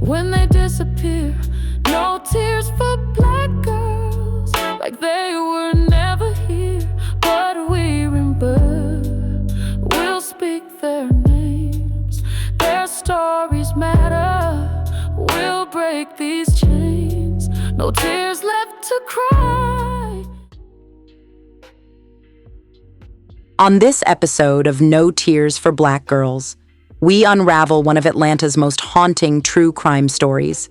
when they disappear. No tears for black girls, like they were never here. But we remember, we'll speak their names. Their stories matter. We'll break these chains. No tears left to cry. On this episode of No Tears for Black Girls, we unravel one of Atlanta's most haunting true crime stories,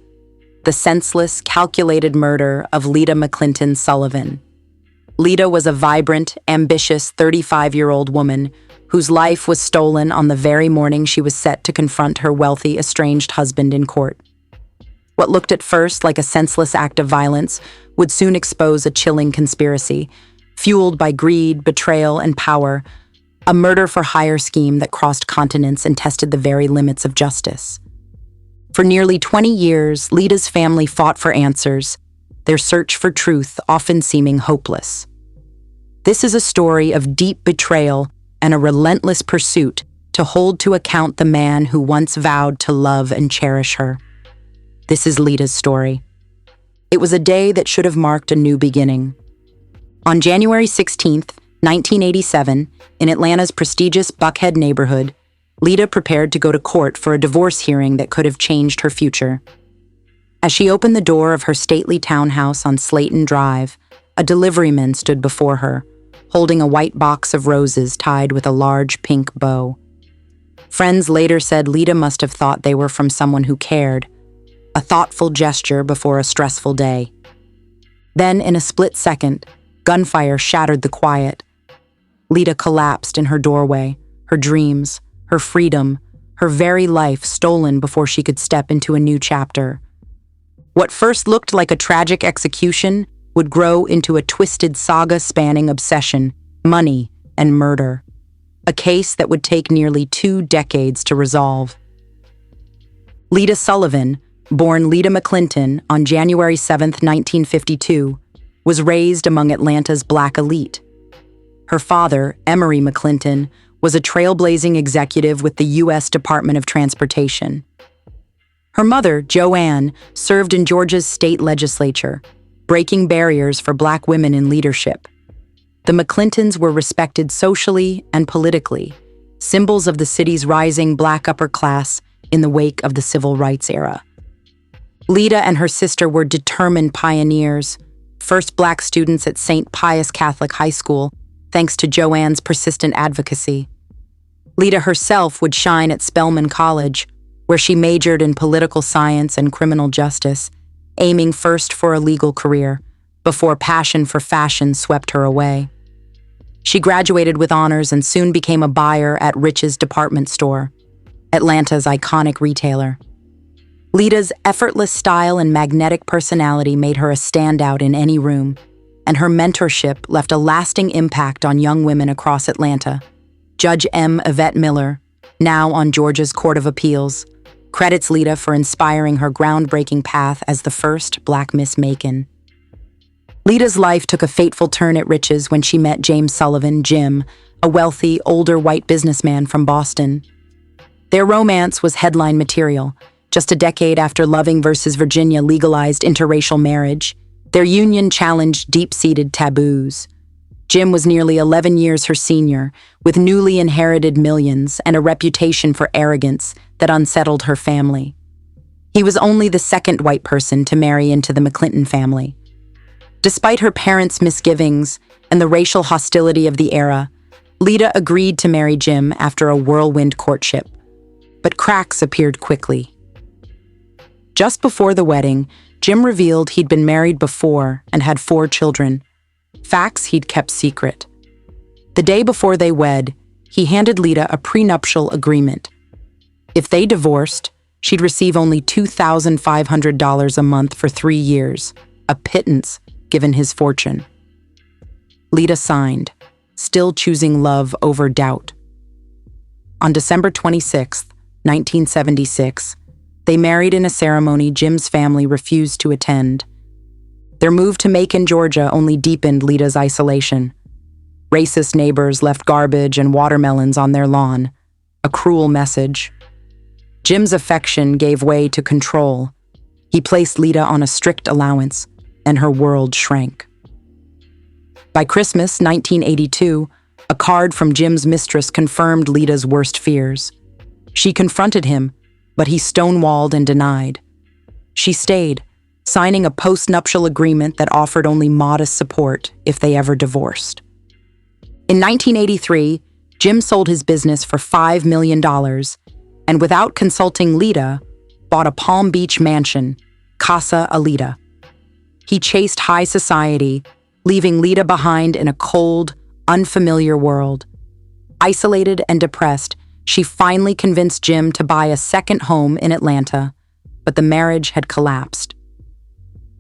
the senseless, calculated murder of Lita McClinton Sullivan. Lita was a vibrant, ambitious 35-year-old woman whose life was stolen on the very morning she was set to confront her wealthy, estranged husband in court. What looked at first like a senseless act of violence would soon expose a chilling conspiracy, fueled by greed, betrayal, and power, a murder-for-hire scheme that crossed continents and tested the very limits of justice. For nearly 20 years, Lita's family fought for answers, their search for truth often seeming hopeless. This is a story of deep betrayal and a relentless pursuit to hold to account the man who once vowed to love and cherish her. This is Lita's story. It was a day that should have marked a new beginning. On January 16th, 1987, in Atlanta's prestigious Buckhead neighborhood, Lita prepared to go to court for a divorce hearing that could have changed her future. As she opened the door of her stately townhouse on Slayton Drive, a deliveryman stood before her, holding a white box of roses tied with a large pink bow. Friends later said Lita must have thought they were from someone who cared, a thoughtful gesture before a stressful day. Then, in a split second, gunfire shattered the quiet. Lita collapsed in her doorway, her dreams, her freedom, her very life stolen before she could step into a new chapter. What first looked like a tragic execution would grow into a twisted saga spanning obsession, money, and murder. A case that would take nearly 2 decades to resolve. Lita Sullivan, born Lita McClinton on January 7, 1952, was raised among Atlanta's black elite. Her father, Emory McClinton, was a trailblazing executive with the U.S. Department of Transportation. Her mother, Joanne, served in Georgia's state legislature, breaking barriers for black women in leadership. The McClintons were respected socially and politically, symbols of the city's rising black upper class in the wake of the civil rights era. Lita and her sister were determined pioneers, first black students at St. Pius Catholic High School, thanks to Joanne's persistent advocacy. Lita herself would shine at Spelman College, where she majored in political science and criminal justice, aiming first for a legal career, before passion for fashion swept her away. She graduated with honors and soon became a buyer at Rich's department store, Atlanta's iconic retailer. Lita's effortless style and magnetic personality made her a standout in any room, and her mentorship left a lasting impact on young women across Atlanta. Judge M. Yvette Miller, now on Georgia's Court of Appeals, credits Lita for inspiring her groundbreaking path as the first Black Miss Macon. Lita's life took a fateful turn at Rich's when she met James Sullivan, Jim, a wealthy, older white businessman from Boston. Their romance was headline material. Just a decade after Loving versus Virginia legalized interracial marriage, their union challenged deep-seated taboos. Jim was nearly 11 years her senior, with newly inherited millions and a reputation for arrogance that unsettled her family. He was only the second white person to marry into the McClinton family. Despite her parents' misgivings and the racial hostility of the era, Lita agreed to marry Jim after a whirlwind courtship. But cracks appeared quickly. Just before the wedding, Jim revealed he'd been married before and had 4 children, facts he'd kept secret. The day before they wed, he handed Lita a prenuptial agreement. If they divorced, she'd receive only $2,500 a month for 3 years, a pittance given his fortune. Lita signed, still choosing love over doubt. On December 26, 1976, they married in a ceremony Jim's family refused to attend. Their move to Macon, Georgia only deepened Lita's isolation. Racist neighbors left garbage and watermelons on their lawn, a cruel message. Jim's affection gave way to control. He placed Lita on a strict allowance, and her world shrank. By Christmas 1982, a card from Jim's mistress confirmed Lita's worst fears. She confronted him, but he stonewalled and denied. She stayed, signing a post-nuptial agreement that offered only modest support if they ever divorced. In 1983, Jim sold his business for $5 million, and without consulting Lita, bought a Palm Beach mansion, Casa Alita. He chased high society, leaving Lita behind in a cold, unfamiliar world. Isolated and depressed, she finally convinced Jim to buy a second home in Atlanta, but the marriage had collapsed.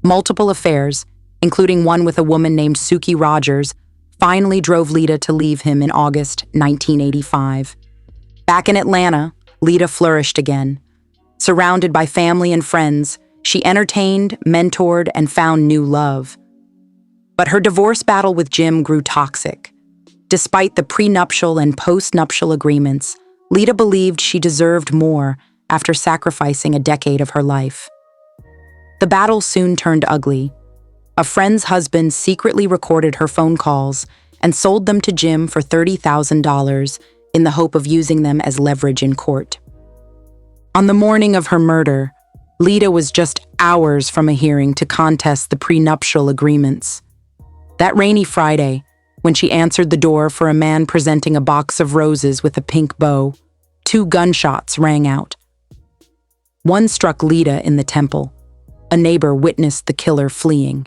Multiple affairs, including one with a woman named Suki Rogers, finally drove Lita to leave him in August 1985. Back in Atlanta, Lita flourished again. Surrounded by family and friends, she entertained, mentored, and found new love. But her divorce battle with Jim grew toxic. Despite the prenuptial and postnuptial agreements, Lita believed she deserved more after sacrificing a decade of her life. The battle soon turned ugly. A friend's husband secretly recorded her phone calls and sold them to Jim for $30,000 in the hope of using them as leverage in court. On the morning of her murder, Lita was just hours from a hearing to contest the prenuptial agreements. That rainy Friday, when she answered the door for a man presenting a box of roses with a pink bow, 2 gunshots rang out. One struck Lita in the temple. A neighbor witnessed the killer fleeing.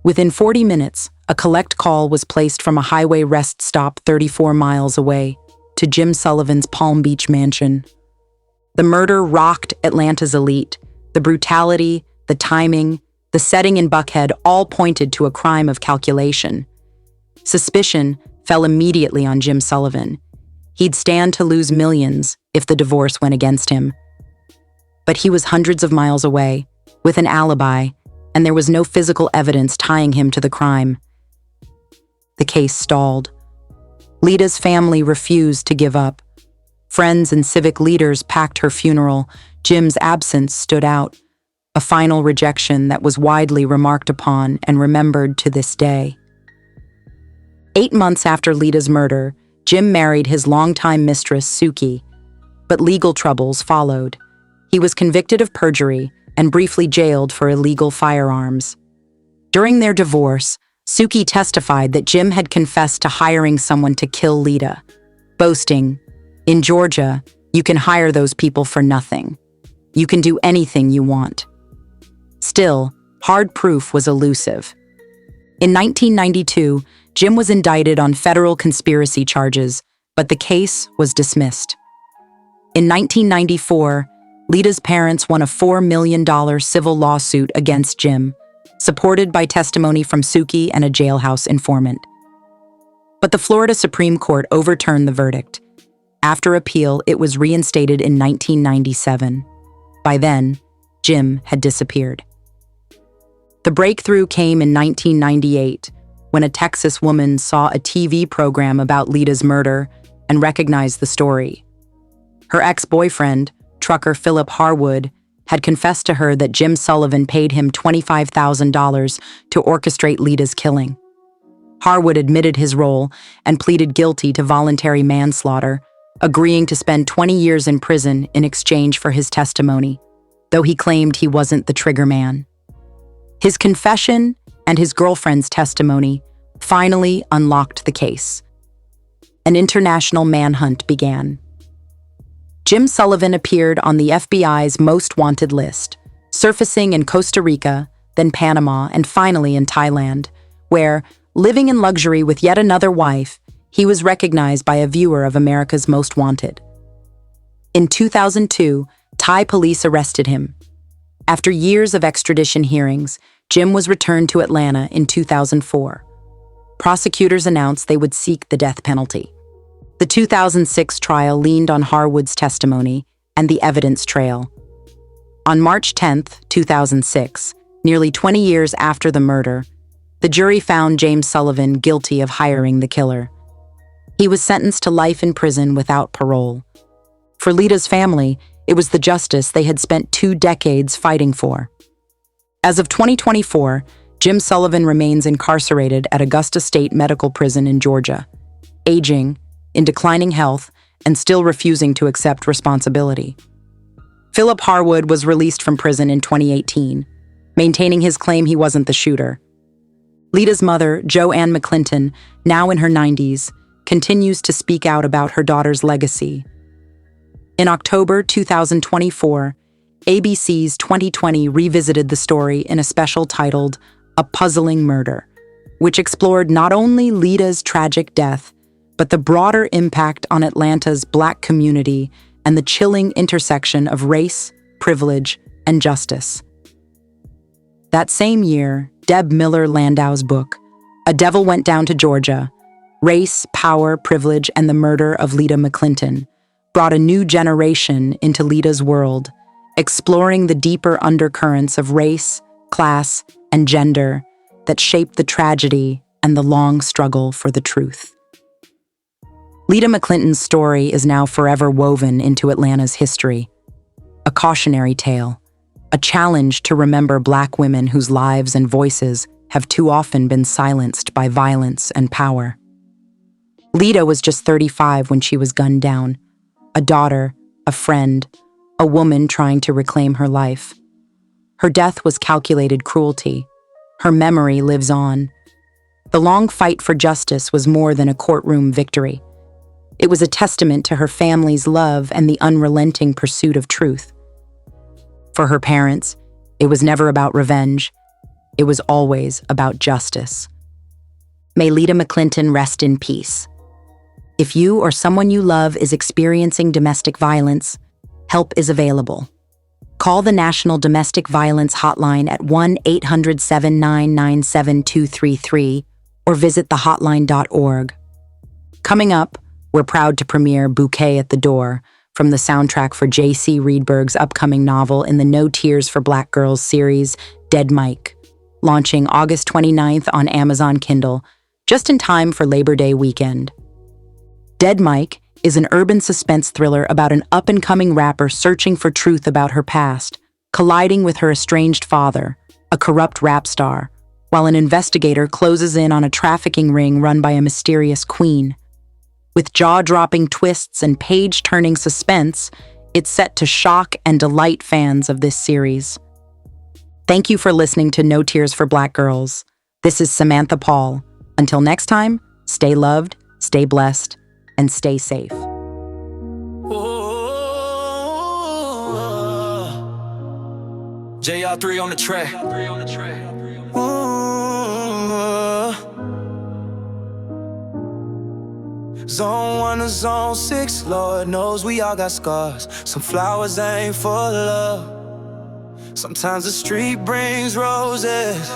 Within 40 minutes, a collect call was placed from a highway rest stop 34 miles away to Jim Sullivan's Palm Beach mansion. The murder rocked Atlanta's elite. The brutality, the timing, the setting in Buckhead all pointed to a crime of calculation. Suspicion fell immediately on Jim Sullivan. He'd stand to lose millions if the divorce went against him. But he was hundreds of miles away, with an alibi, and there was no physical evidence tying him to the crime. The case stalled. Lita's family refused to give up. Friends and civic leaders packed her funeral. Jim's absence stood out, a final rejection that was widely remarked upon and remembered to this day. 8 months after Lita's murder, Jim married his longtime mistress, Suki, but legal troubles followed. He was convicted of perjury and briefly jailed for illegal firearms. During their divorce, Suki testified that Jim had confessed to hiring someone to kill Lita, boasting, "In Georgia, you can hire those people for nothing. You can do anything you want." Still, hard proof was elusive. In 1992, Jim was indicted on federal conspiracy charges, but the case was dismissed. In 1994, Lita's parents won a $4 million civil lawsuit against Jim, supported by testimony from Suki and a jailhouse informant. But the Florida Supreme Court overturned the verdict. After appeal, it was reinstated in 1997. By then, Jim had disappeared. The breakthrough came in 1998, when a Texas woman saw a TV program about Lita's murder and recognized the story. Her ex-boyfriend, trucker Philip Harwood, had confessed to her that Jim Sullivan paid him $25,000 to orchestrate Lita's killing. Harwood admitted his role and pleaded guilty to voluntary manslaughter, agreeing to spend 20 years in prison in exchange for his testimony, though he claimed he wasn't the trigger man. His confession and his girlfriend's testimony finally unlocked the case. An international manhunt began. Jim Sullivan appeared on the FBI's most wanted list, surfacing in Costa Rica, then Panama, and finally in Thailand, where, living in luxury with yet another wife, he was recognized by a viewer of America's Most Wanted. In 2002, Thai police arrested him. After years of extradition hearings, Jim was returned to Atlanta in 2004. Prosecutors announced they would seek the death penalty. The 2006 trial leaned on Harwood's testimony and the evidence trail. On March 10, 2006, nearly 20 years after the murder, the jury found James Sullivan guilty of hiring the killer. He was sentenced to life in prison without parole. For Lita's family, it was the justice they had spent 2 decades fighting for. As of 2024, Jim Sullivan remains incarcerated at Augusta State Medical Prison in Georgia, aging, in declining health, and still refusing to accept responsibility. Philip Harwood was released from prison in 2018, maintaining his claim he wasn't the shooter. Lita's mother, Joanne McClinton, now in her 90s, continues to speak out about her daughter's legacy. In October 2024, ABC's 2020 revisited the story in a special titled A Puzzling Murder, which explored not only Lita's tragic death, but the broader impact on Atlanta's Black community and the chilling intersection of race, privilege, and justice. That same year, Deb Miller Landau's book, A Devil Went Down to Georgia, Race, Power, Privilege, and the Murder of Lita McClinton, brought a new generation into Lita's world, exploring the deeper undercurrents of race, class, and gender that shaped the tragedy and the long struggle for the truth. Lita McClinton's story is now forever woven into Atlanta's history, a cautionary tale, a challenge to remember Black women whose lives and voices have too often been silenced by violence and power. Lita was just 35 when she was gunned down, a daughter, a friend, a woman trying to reclaim her life. Her death was calculated cruelty. Her memory lives on. The long fight for justice was more than a courtroom victory. It was a testament to her family's love and the unrelenting pursuit of truth. For her parents, it was never about revenge. It was always about justice. May Lita McClinton rest in peace. If you or someone you love is experiencing domestic violence, help is available. Call the National Domestic Violence Hotline at 1-800-799-7233 or visit thehotline.org. Coming up, we're proud to premiere Bouquet at the Door, from the soundtrack for J.C. Reedberg's upcoming novel in the No Tears for Black Girls series, Dead Mike, launching August 29th on Amazon Kindle, just in time for Labor Day weekend. Dead Mike is an urban suspense thriller about an up-and-coming rapper searching for truth about her past, colliding with her estranged father, a corrupt rap star, while an investigator closes in on a trafficking ring run by a mysterious queen. With jaw-dropping twists and page-turning suspense, it's set to shock and delight fans of this series. Thank you for listening to No Tears for Black Girls. This is Samantha Paul. Until next time, stay loved, stay blessed, and stay safe. JR3 on the track. Zone 1 to Zone 6, Lord knows we all got scars. Some flowers ain't for love. Sometimes the street brings roses.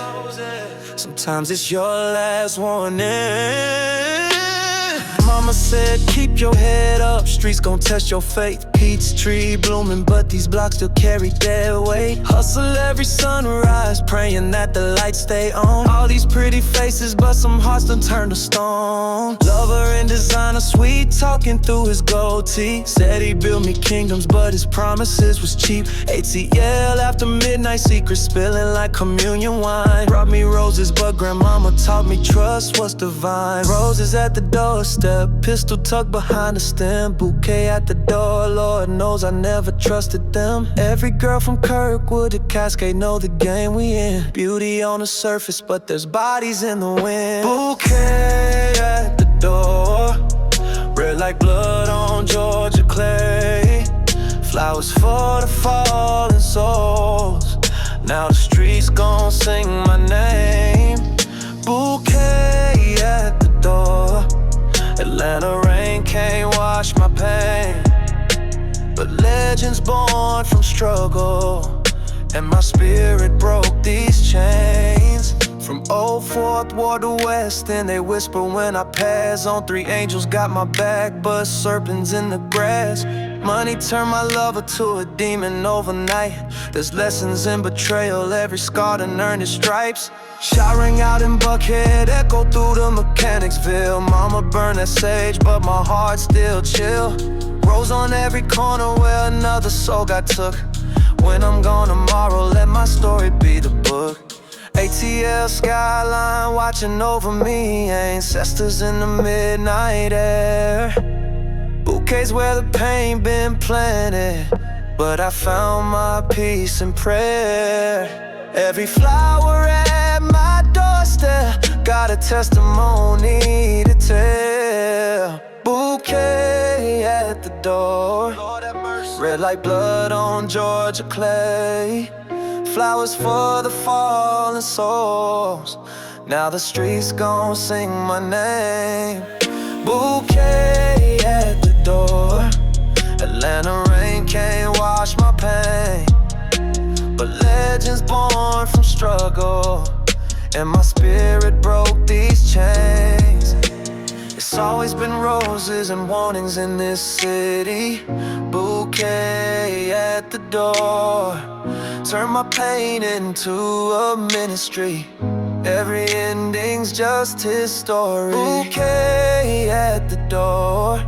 Sometimes it's your last warning. Mama said keep your head up, streets gon' test your faith. Peach tree blooming, but these blocks still carry their weight. Hustle every sunrise, praying that the lights stay on. All these pretty faces, but some hearts done turned to stone. Lover and designer, sweet talking through his goatee. Said he built me kingdoms, but his promises was cheap. ATL after midnight, secrets spilling like communion wine. Brought me roses, but grandmama taught me trust was divine. Roses at the doorstep, pistol tucked behind the stem. Bouquet at the door, Lord knows I never trusted them. Every girl from Kirkwood to Cascade know the game we in. Beauty on the surface, but there's bodies in the wind. Bouquet at the door, red like blood on Georgia clay. Flowers for the fallen souls. Now the streets gon' sing my name. Bouquet at the door. Atlanta rain can't wash my pain, but legends born from struggle, and my spirit broke these chains. From Old Fourth Ward to West, and they whisper when I pass. On 3 angels got my back, but serpents in the grass. Money turned my lover to a demon overnight. There's lessons in betrayal, every scar to earn its stripes. Shot ring out in Buckhead, echo through the Mechanicsville. Mama burned that sage, but my heart still chill. Rose on every corner where another soul got took. When I'm gone tomorrow, let my story be the book. ATL skyline watching over me, ancestors in the midnight air. Bouquets where the pain been planted, but I found my peace in prayer. Every flower at my doorstep got a testimony to tell. Bouquet at the door, red like blood on Georgia clay. Flowers for the fallen souls, now the streets gon' sing my name. Bouquet at the door, Atlanta rain can't wash my pain, but legends born from struggle, and my spirit broke these chains. It's always been roses and warnings in this city. Bouquet at the door, turn my pain into a ministry. Every ending's just his story. Bouquet at the door,